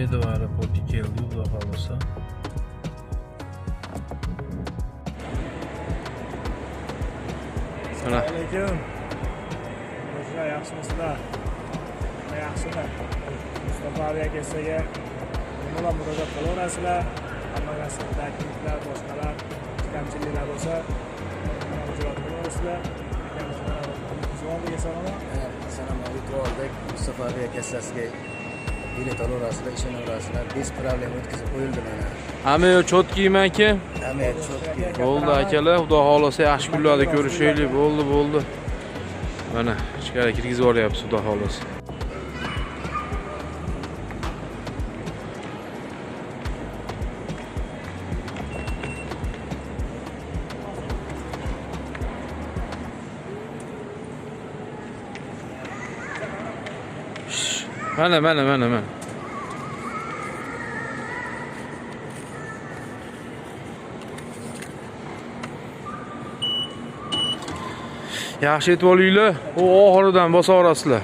Domodedovo aeroportiga keldik, xudo xolasa. Assalomu alaykum. Do'stlar, yaxshimisizlar? Yaxshilar. Mustafa aviakassaga nimalar murojaat qilaverasizlar? Hammaga takliflar, boshqalar, kamchiliklar bo'lsa, murojaat qilaverasizlar. Assalomu alaykum. Oldik Mustafa aviakassasiga bilet olaverasizlar, ishonaverasizlar. Bez problem o'tkazib qo'yildi mana. Hamma cho'tkiman aka. Hamma chotki. Bo'ldi akalar, xudo xolasa yaxshi kunlarda ko'rishaylik. Bo'ldi. Mana ichkari kirgizib olyapsiz, xudo xolasa. Mana. Yaxshi etib olinglar. U oxiridan bosaverasizlar.